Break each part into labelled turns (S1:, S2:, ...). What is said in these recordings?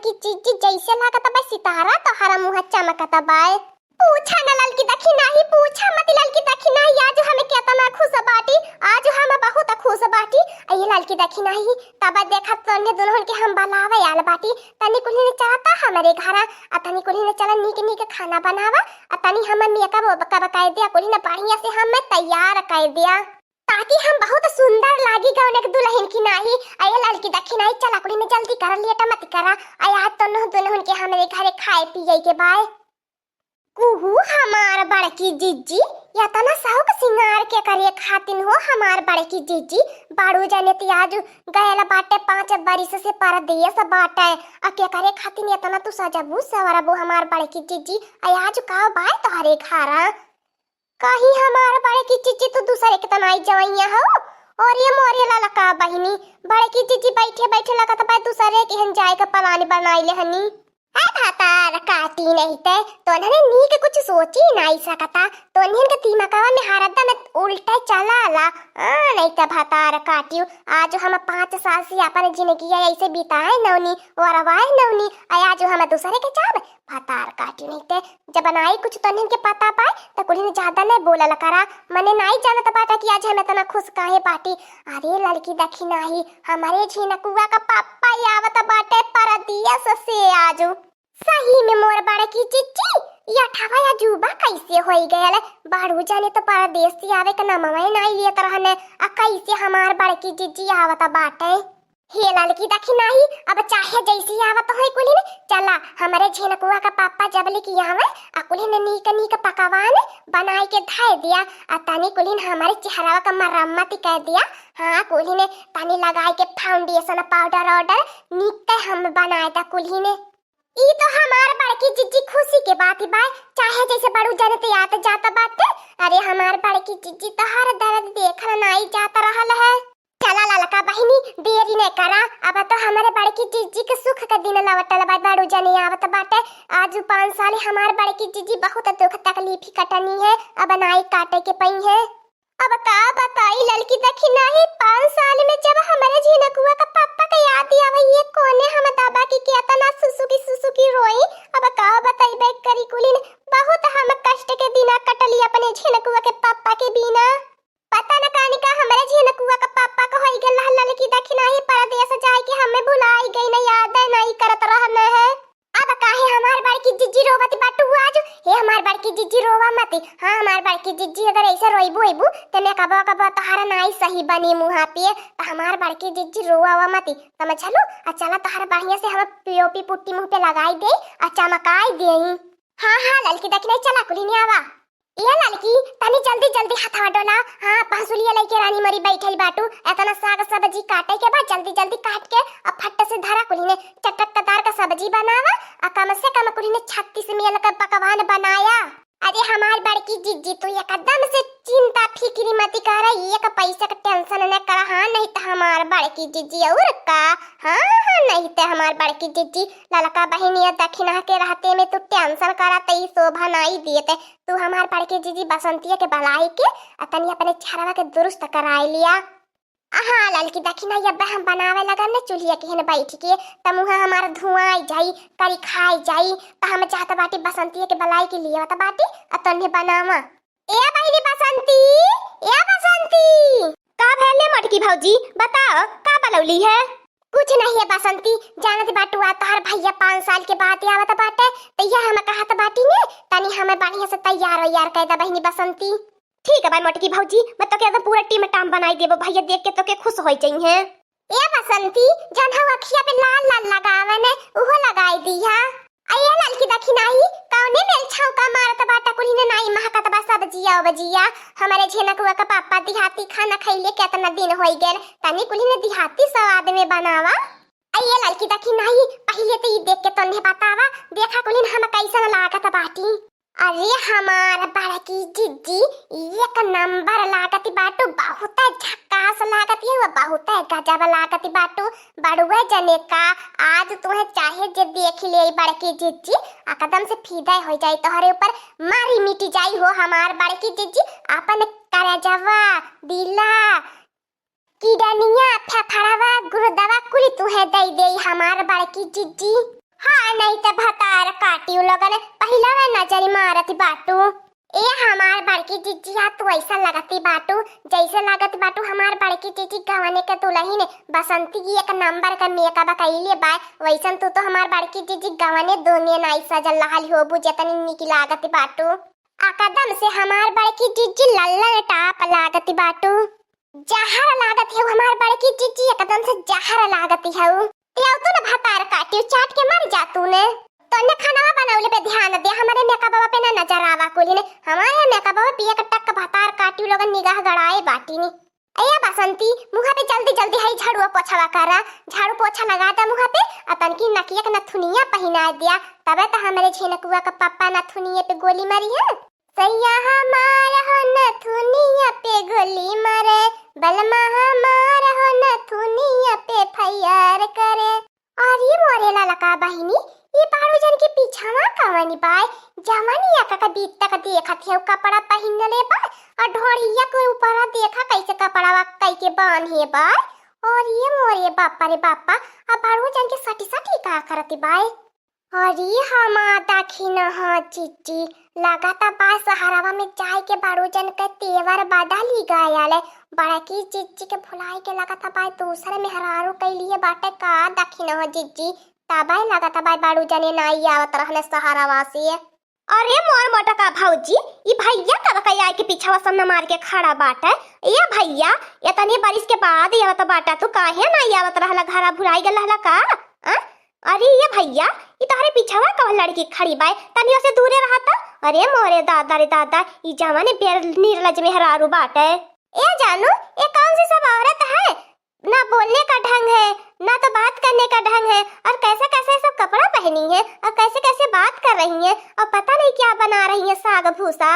S1: बड़की जीजी जैसे लागत बा सितारा तोहरा मुंह चमकत बा। पूछा न ललकी दखी नाही, पूछा मत ललकी दखी नाही, आज हमें केतना खुश बाटी, आज हम बहुत खुश बाटी। ये ललकी दखी नहीं तब देखा तन्ने दुल्हन के हम बनावे आल बाटी। तनी कुली ने चाहता हमारे घर आ तनी कुली ने चला नीक नीक खाना बनावा आ तनी हम मेकअप कर दिया, कुली ने बढ़िया से हम तैयार कर दिया ताकि हम बहुत सुंदर लागी गौन एक दुल्हन की नाही। आये लड़की दखी नहीं चला कुली ने जल्दी कर लिया मत करा। आया तो दुल्हन के हमारे घरे खाए पिए के बाय। कुहू हमार बड़की जीजी या तना शौक सिंगार के करे खातिन हो हमार बड़की जीजी बाड़ू जाने तियाज गयल बाटे 5 बरिस से परदेस बाटे आ के करे खातिन या तना तू सजबू सवरबू हमार बड़की जीजी। आज का बाय तोहरे घरा कहीं हमार बड़की जीजी तू दूसरे के तनाई जवैया हो और ये मोरे ला लका बहिनी बड़की जीजी बैठे बैठे लगत बा दूसरे के हन जाए का प्लान बनाइले हनी। भातार काटी नहीं ते तो नीक कुछ सोची नहीं सकता तो के दिमागवा में हरदम उल्टा चलाला। नहीं तो भातार काटियो आज हम 5 साल से अपन जिंदगी ऐसे बिताए नौनी और अवाए नौनी आज हम दूसरे के चाब भातार काटियो नहीं ते जब बनाई कुछ तो के पता पाए तो कुछ ज्यादा नहीं बोलल करा मने नहीं जानत बाटा कि आज हम इतना खुश काहे बाटी। अरे लड़की दखी नहीं हमारे झिनकुआ का पापा आवत बाटे परदिया से आज सही में मोर बड़की जीजी या ठवा या जुबा कैसे होई गयल बाड़ू जाने तो परदेश से आवे के नामवा नहीं लिए तरहने आ कैसे हमार बड़की जीजी आवत बाटे। हे लड़की दखी नहीं अब चाहे जैसी आवत होई कुली ने चला हमारे झिनकुआ का पापा जबले की आवे आ कुली ने नीक नीक पकवान बनाई के धाय दिया आ तानी कुली ने हमारे चेहरा का मरम्मत कर दिया। हाँ कुली ने तानी लगाई के फाउंडेशन पाउडर ऑर्डर नीक हम बनाया था कुली ने। ई तो हमार बड़की जीजी खुशी के बात ही बाय चाहे जैसे बड़ू जाने तो याद जाता बात। अरे हमार बड़की जीजी तो हर दर्द देखना नहीं जाता रहल है। चला ललका बहिनी देरी नहीं करा अब तो हमारे बड़की जीजी के सुख का दिन लवटल बा बड़ू जाने आवत बाटे। आज 5 साल हमार बड़की जीजी बहुत दुख तकलीफ कटनी है अब नाई काटे के पई है। अब का बताई लड़की दखी नहीं 5 साल में जब हमारे झिनकुआ का पापा का याद आवे ये कोने हम दाबा की केतना सुसुकी रोई। अब का बताई बे करी कुलिन बहुत हम कष्ट के दिना कटली अपने झिनकुआ के पापा के बिना। पता न कानी का हमारे झिनकुआ का पापा का होई गेल लड़की दखी नहीं परदेस जाए के हमें भुलाई गई न याद नहीं करत रहना है। अब काहे हमार बड़की जीजी रोवत बाटू आज हे हमार बड़की जीजी रोवा मत। हाँ हमार बड़की जीजी अगर ऐसे रोइबू तो मैं कबो तोहरा नहीं सही बनी मुहा पे तो हमार बड़की जीजी रोवा मत समझलू। आ चला तोहरा बढ़िया से हम पीओपी पुट्टी मुंह पे लगाई दे आ चमकाई देई। हाँ लड़की दखी नहीं चला कुली नहीं आवा ये लड़की तनी जल्दी जल्दी हथवा डोला। हाँ पहसुलिया लेके रानी मरी बैठल बाटू एतना साग सब्जी काटे के बाद जल्दी जल्दी काट के अब फट से धरा कुली ने चटकदार का सब्जी बनावा आ कम से कम कुली ने 36 मिल का पकवान बनाया। अरे हमार बड़की जीजी तो एकदम से चिंता फिक्री मत कर एक पैसा का टेंशन न कर। हाँ नहीं तो हमार बड़की जीजी और का हाँ नहीं तो हमार बड़की जीजी ललका बहनिया दखिना के रहते में तू टेंशन करा तई शोभा नहीं देते। तू हमार बड़की जीजी बसंतिया के बलाई के तनी अपने छरवा के दुरुस्त कराई लिया। हाँ ललकी दखिना अब हम बनावे लगा न चूल्हिया के हन बैठ के तमुहा हमारा धुआं जाई करी खाई जाई तो हम चाहत बाटी बसंतिया के बलाई के लिए बता बाटी तन्हे बनावा। ए बहिनी बसंती ए बसंती का भेले मटकी भौजी बताओ का बनौली है। कुछ नहीं है बसंती जानत बाटू आ तोहर भैया 5 साल के बाद आवत बाटे तैया हम कहत बाटी ने तनी हमें बढ़िया से तैयार कर दा बहिनी बसंती। ठीक है भाई मोटकी भौजी मैं तो कहता पूरा टीम टाम बनाई देबो भैया देख के तो के खुश हो जाई है। ए बसंती जन हम अखिया पे लाल लगावे ने ओहो लगाई दिया। आये ललकी दखी नहीं कौने मेल छौका मारत बाटा कुली ने नहीं महकत बा सब्जिया बजिया हमारे झिनकुआ का पापा दिहाती खाना खइले केतना दिन होई गेल तनी कुली ने दिहाती स्वाद में बनावा। आये ललकी दखी नहीं पहले तो ई देख के तन्हे बतावा देखा कुली हम कैसा लागत बाटी। अरे हमार बड़की जीजी एक नंबर लागती बाटू बहुत झक्कास लागती है बहुत गजब लागती बाटू बड़ुआ जने का आज तुम्हें चाहे जे देख ले बड़की जीजी एकदम से फीदा हो जाए तोहरे ऊपर मारी मिटी जाई हो हमार बड़की जीजी अपन करजवा दिला किडनिया फेफड़वा गुर्दवा कुली तुहे दे दे हमार बड़की जीजी। हाँ नहीं तो भतार काटी लोगन पहिला वे नजर मारती बाटू। ए हमार बड़की जीजिया तू ऐसा लगती बाटू जैसे लगत बाटू हमार बड़की जीजी गवाने के दुल्हन बसंती की एक नंबर का मेकअप कइले बा। वैसन तू तो हमार बड़की जीजी गवाने दुनिया नाई सजल रहल होबू जतनी निक लागत बाटू। एकदम से हमार बड़की जीजी लल्लन टाप लागत बाटू। जहर लागत है हमार बड़की जीजी एकदम से जहर लागत है। ते तू न भतार काटी चाट के मर जा तू ने। तोने खाना बनावले पे ध्यान दे हमारे मेकअप पे ना नजर आवा कोली ने। हमारे मेकअप पिया के टक भतार काटी लोगन निगाह गड़ाए बाटी ने। अया बसंती मुंह पे जल्दी जल्दी हई झाड़ू पोछा करा। झाड़ू पोछा लगा दे मुंह पे अपन की नकिया के नथुनिया पहना दिया तबे तो हमारे झिनकुआ का पापा नथुनिया पे गोली मारी है। सैया हमार हो नथुनिया पे गोली मारे बलमा हमार हो नथुनिया पे फैयार करे। और ये मोरेला लका बहिनी ये बारू जन के पीछावा कवनी बाय जवानिया का बीत तक देखत है कपड़ा पहनले बा और ढोड़िया के ऊपर देखा कैसे कपड़ा कई के बांधे बाय। और ये मोरे बापा रे बापा अब बारू जन के सटी सटी का करती बाय। और ये हमा दाखिन हा चिच्ची लगाता बा सहारावा में जाए के बारू जन के तेवर बदली गयाले बड़ा की चिच्ची के भुलाई के लगाता बा दूसरे मेहरारू कैलिए बाटे का दाखिन हा चिच्ची तबाई लगाता बाय बारू जने नाई आवत रहने सहारावा से। अरे मोर मोटा का भौजी ई भैया कब कई आए के पीछा सब न मार के खड़ा बाटे। ये भैया इतने बारिश के बाद आवत बाटा तू काहे नाई आवत रहला घरा भुलाई गेल रहला का। अरे ये भैया ये तोहरे पीछावा कौन लड़की खड़ी बाय तनियो से दूरे रहता। अरे मोरे दादा रे दादा ई जवाने बेर निर्लज मेहरारू बाटे। ए जानू ये कौन सी सब औरत है ना बोलने का ढंग है ना तो बात करने का ढंग है और कैसे कैसे सब कपड़ा पहनी है और कैसे कैसे बात कर रही है और पता नहीं क्या बना रही है साग भूसा।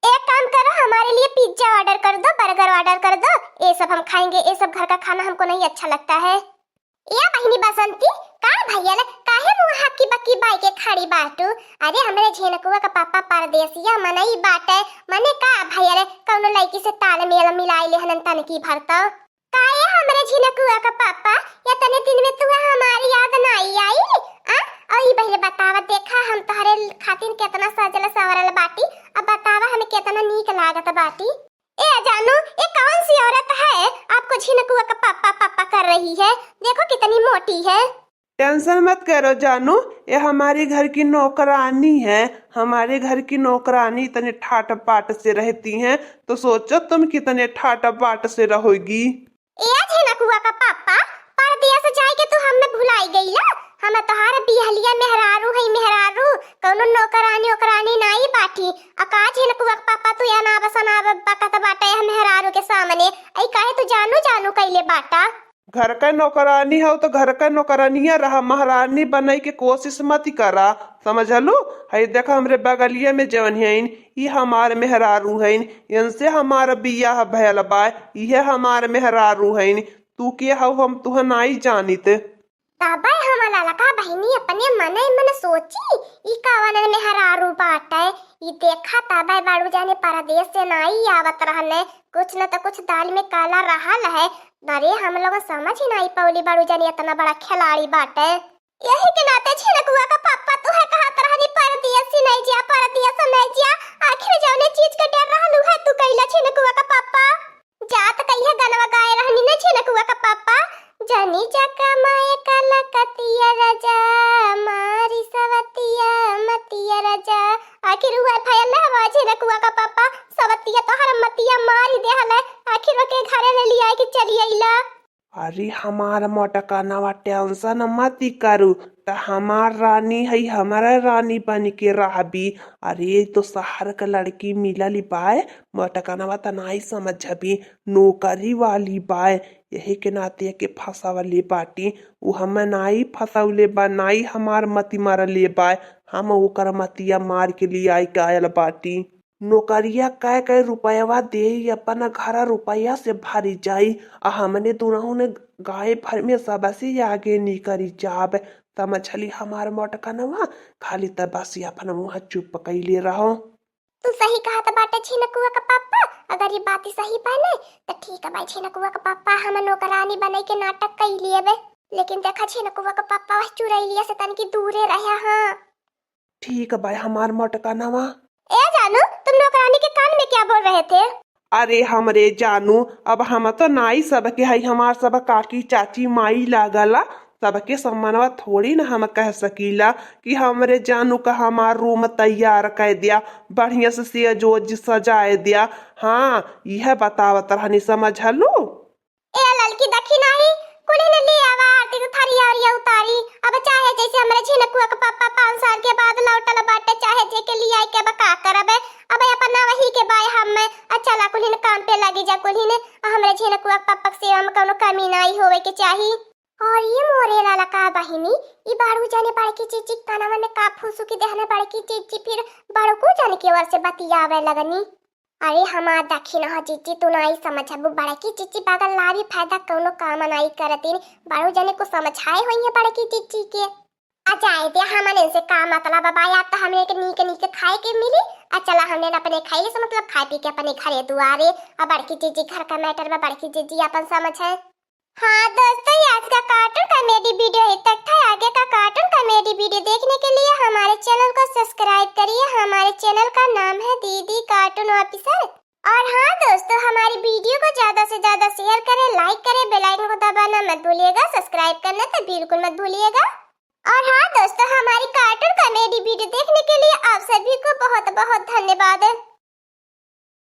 S1: एक काम करो हमारे लिए पिज्जा ऑर्डर कर दो बर्गर ऑर्डर कर दो ये सब हम खाएंगे। ये सब घर का खाना हमको नहीं अच्छा लगता है। या बहिनी बसंती का भैया काहे मुंह हकी बकी बाई के खड़ी बाटू। अरे हमरे झेनकुआ का पापा परदेसिया मनई बाटे मने का भैया कौनो लड़की से तालमेल मिलाई ले हनन तन की भरता काहे हमरे झिनकुआ का पापा या तने दिन में तू हमारी याद नहीं आई आ और पहले बतावा देखा हम तोहरे खातिर कितना सजल सवरल बाटी अब बतावा हमें कितना नीक लागत बाटी। ए जानू ये कौन सी औरत है आपको झिनकुआ का पापा पापा कर रही है देखो कितनी मोटी है।
S2: टेंशन मत करो जानू ये हमारे घर की नौकरानी है। हमारे घर की नौकरानी इतने ठाट बाट से रहती हैं तो सोचो तुम कितने ठाट बाट से रहोगी।
S1: ए झिनकुआ का पापा परदिया से जाए के तू हमें भुलाई गईला। हम तोहार बिहलिया मेहरारू है मेहरारू कौनो नौकरानी ओकरानी नाई बाटी अका झिनकुआ का पापा तू या ना बसना बकत बाटे हम मेहरारू के सामने आई काहे तू जानू जानू कइले बाटा।
S2: घर का नौकरानी हो तो घर का नौकरानिया रहा महारानी बनने की कोशिश मत करा समझलू। है देखा हमरे बगलिया में जवन है ये हमारे मेहरारू है इनसे हमारा बियाह भयल बा ये हमारे मेहरारू है तू के हो हम तुह नहीं जानित।
S1: तबाई हमारा लका बहिनी अपने मन मन सोची ई कावन मेहरारू बाटे ई देखा तबाई बाड़ू जाने परदेश से नहीं आवत रहले कुछ न तो कुछ दाल में काला रहल है। अरे हम लोग समझ ही नहीं पौली बाड़ू जाने इतना बड़ा खिलाड़ी बाटे। यही के नाते झिनकुआ का पापा तू है कहा तरहनी परदेश से नहीं जा परदेश से नहीं जा आखिर जौने चीज के डर रहलू है तू कइला झिनकुआ का पापा जात कहिए गनवा गाए रहनी ने झिनकुआ का पापा जनी जका माए काला कतिया राजा मारी सवतिया मतिया राजा आखिर हुआ फैल ले हवा झिनकुआ का पापा सवतिया तो हर मतिया मारी दे हले आखिर के घरे ले लिया के चली आइला।
S2: अरे हमारा मोटका नवा टेंशन मत करू तो हमार रानी है हमारा रानी बन के रहबी। अरे तो शहर का लड़की मिलली बाय मोटका नवा तो नहीं समझबी नौकरी वाली बाय यही के नाते के फंसावले बाटी वो हम नाई फंसवले बा नाई हमार मती मारले बाय हम ओकर मतिया मार के लिए आई आयल बाटी। नौकरिया कै कै रुपया दे अपन घर रुपया से भरी जाई आ हमने दोनों ने गाय भर में सबसे आगे निकरी जाब समझली हमार मोटका नवा खाली तबासी अपन मुँह चुप कैले रहो।
S1: तू सही कहा था बाटे झिनकुआ का पापा अगर ये बात सही बने तो ठीक है भाई झिनकुआ का पापा हम नौकरानी बने के नाटक कई लिए बे। लेकिन देखा झिनकुआ का पापा चुरैलिया से तन की दूरे रहे। हाँ
S2: ठीक है भाई हमार मोटका नवा।
S1: ए जानू, तुम नौकरानी के कान में क्या बोल रहे थे?
S2: अरे हमरे जानू, अब हम तो नाई सबके हई, हमार सब काकी चाची माई लागला, सबके सम्मानवा थोड़ी ना हम कह सकीला कि हमरे जानू का हमार रूम तैयार कर दिया, बढ़िया से सेजोज सजाए दिया। हाँ यह बतावत रहनी, समझलू?
S1: ए लड़की देखी नहीं, कुली ने ले आवा आरती को थारी आरिया उतारी। अब चाहे जैसे हमरे झिनकुआ का पापा 5 साल के बाद लौटल बाटे, चाहे जे के लिए आई के बका करबे। अब अपन वही के बाय हम में अच्छा ला कुली ने काम पे लगी जा, कुली ने हमरे झिनकुआ का पापा से हम कोनो कमी नहीं होवे के चाही। और ये मोरे लाला का बहिनी, ई बाड़ू जाने बाड़ की चीची कानावा में का फूसू की देहने बाड़ की चीची, फिर बाड़ू को जाने के वर से बतियावे लगनी। अरे हमार दखी न चीची, तू नहीं समझबू बड़ा की चीची पागल लारी फायदा कोनो काम नहीं करतीन, बाड़ू जाने को समझाए होई है बड़ा की चीची के। आ जाए दे, हमने से का मतलब बाबा, या तो हमें के नीके खाए के मिली। चला हमने अपने खाइले से मतलब खाए पी के अपने घरे दुआरे। अब बड़की चीची घर का मैटर में बड़की चीची अपन समझ है। हाँ दोस्तों, आज का कार्टून कॉमेडी वीडियो यहीं तक था। आगे का कार्टून कॉमेडी वीडियो देखने के लिए हमारे चैनल को सब्सक्राइब करिए। हमारे चैनल का नाम है दीदी कार्टून ऑफिसर। और हाँ दोस्तों, हमारी वीडियो को ज्यादा से ज्यादा शेयर करें, लाइक करें, बेल आइकन को दबाना मत भूलिएगा, सब्सक्राइब करना तो बिल्कुल मत भूलिएगा। और हाँ दोस्तों, हमारी कार्टून कॉमेडी वीडियो देखने के लिए आप सभी को बहुत बहुत धन्यवाद।